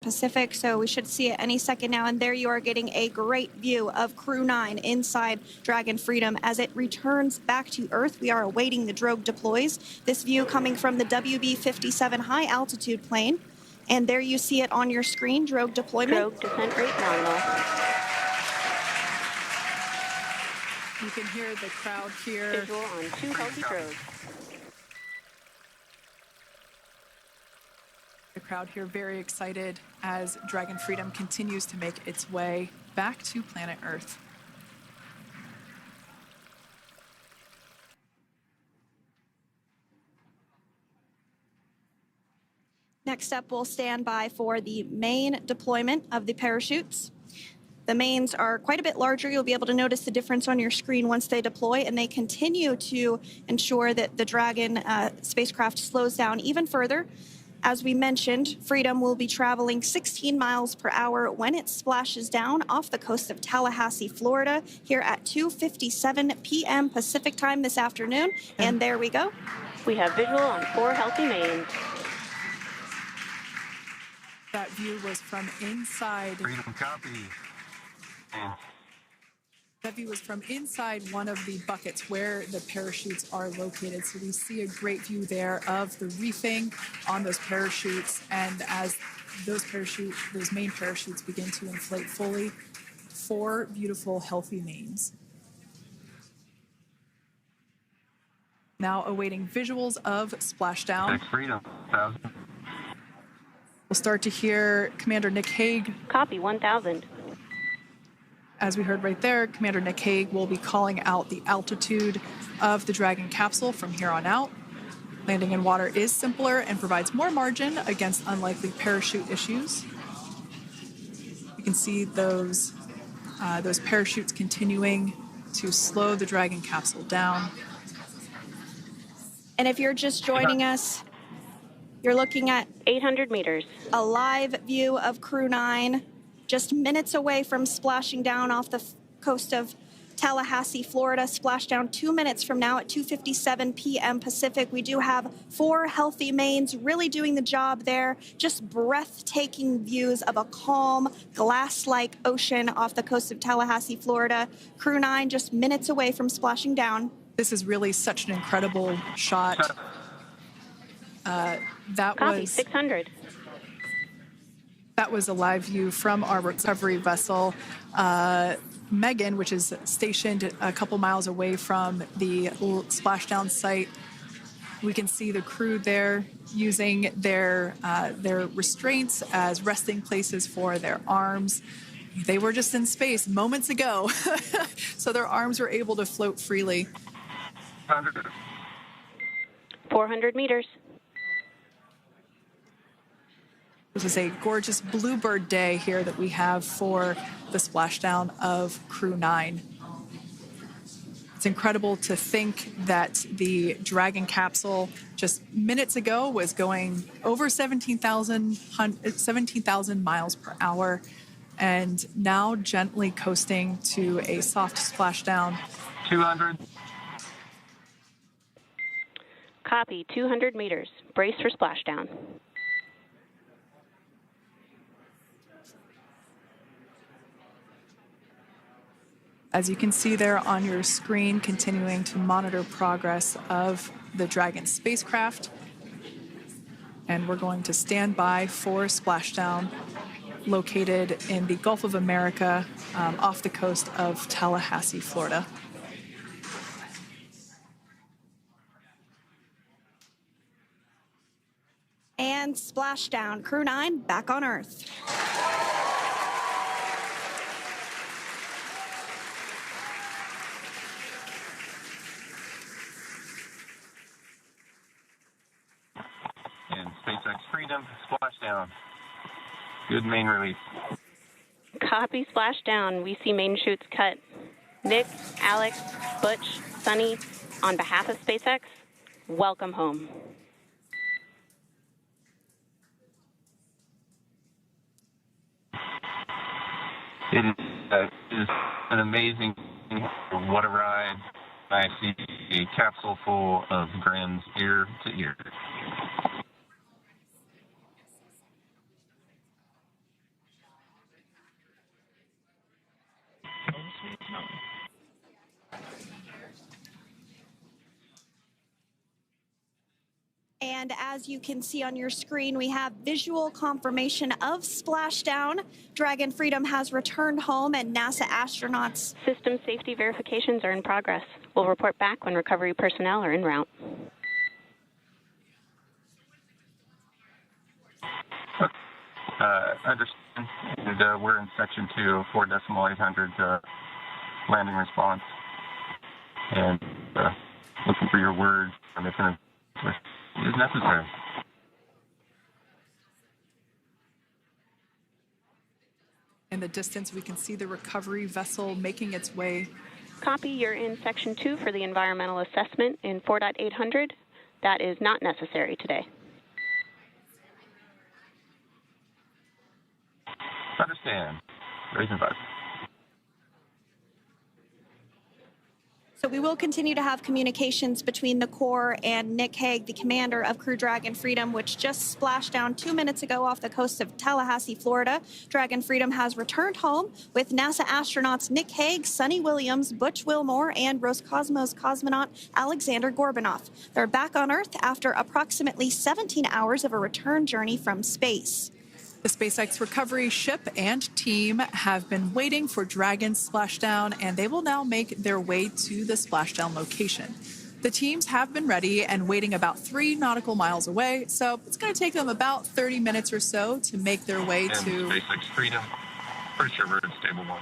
Pacific, so we should see it any second now. And there you are getting a great view of Crew 9 inside Dragon Freedom as it returns back to Earth. We are awaiting the drogue deploys. This view coming from the WB-57 high altitude plane. And there you see it on your screen, drogue deployment. Drogue descent rate nominal. You can hear the crowd here. Visual on 2 healthy drogues. The crowd here very excited as Dragon Freedom continues to make its way back to planet Earth. Next up, we'll stand by for the main deployment of the parachutes. The mains are quite a bit larger. You'll be able to notice the difference on your screen once they deploy, and they continue to ensure that the Dragon spacecraft slows down even further. As we mentioned, Freedom will be traveling 16 miles per hour when it splashes down off the coast of Tallahassee, Florida, here at 2:57 p.m. Pacific time this afternoon. And there we go. We have visual on 4 healthy mains. That view was from inside. Freedom copy. That view was from inside one of the buckets where the parachutes are located. So we see a great view there of the reefing on those parachutes. And as those main parachutes begin to inflate fully, 4 beautiful, healthy mains. Now awaiting visuals of Splashdown. Freedom, 1,000. We'll start to hear Commander Nick Hague. Copy, 1,000. As we heard right there, Commander Nick Hague will be calling out the altitude of the Dragon capsule from here on out. Landing in water is simpler and provides more margin against unlikely parachute issues. You can see those parachutes continuing to slow the Dragon capsule down. And if you're just joining us, you're looking at 800 meters. A live view of Crew 9. Just minutes away from splashing down off the coast of Tallahassee, Florida. Splashdown 2 minutes from now at 2:57 p.m. Pacific. We do have 4 healthy mains really doing the job there. Just breathtaking views of a calm, glass-like ocean off the coast of Tallahassee, Florida. Crew 9 just minutes away from splashing down. This is really such an incredible shot. Copy, 600. That was a live view from our recovery vessel, Megan, which is stationed a couple miles away from the splashdown site. We can see the crew there using their restraints as resting places for their arms. They were just in space moments ago, so their arms were able to float freely. 400 meters. This is a gorgeous bluebird day here that we have for the splashdown of Crew 9. It's incredible to think that the Dragon capsule just minutes ago was going over 17,000 miles per hour and now gently coasting to a soft splashdown. 200. Copy, 200 meters. Brace for splashdown. As you can see there on your screen, continuing to monitor progress of the Dragon spacecraft. And we're going to stand by for splashdown located in the Gulf of America off the coast of Tallahassee, Florida. And splashdown, Crew 9 back on Earth. And SpaceX Freedom, Splashdown. Good main release. Copy, splashdown. We see main chutes cut. Nick, Alex, Butch, Sunny, on behalf of SpaceX, welcome home. It is an amazing, what a ride. I see a capsule full of grins ear to ear. And as you can see on your screen, we have visual confirmation of Splashdown. Dragon Freedom has returned home, and NASA astronauts. System safety verifications are in progress. We'll report back when recovery personnel are en route. Understand. And we're in section 2 of 4.800 landing response. And looking for your words if it is necessary. In the distance, we can see the recovery vessel making its way. Copy, you're in section 2 for the environmental assessment in 4.800. That is not necessary today. Understand. Raising button. So we will continue to have communications between the Corps and Nick Hague, the commander of Crew Dragon Freedom, which just splashed down 2 minutes ago off the coast of Tallahassee, Florida. Dragon Freedom has returned home with NASA astronauts Nick Hague, Sonny Williams, Butch Willmore, and Roscosmos cosmonaut Alexander Gorbanov. They're back on Earth after approximately 17 hours of a return journey from space. The SpaceX recovery ship and team have been waiting for Dragon's splashdown, and they will now make their way to the splashdown location. The teams have been ready and waiting about 3 nautical miles away, so it's going to take them about 30 minutes or so to make their way to SpaceX Freedom. Pretty sure we're in stable 1.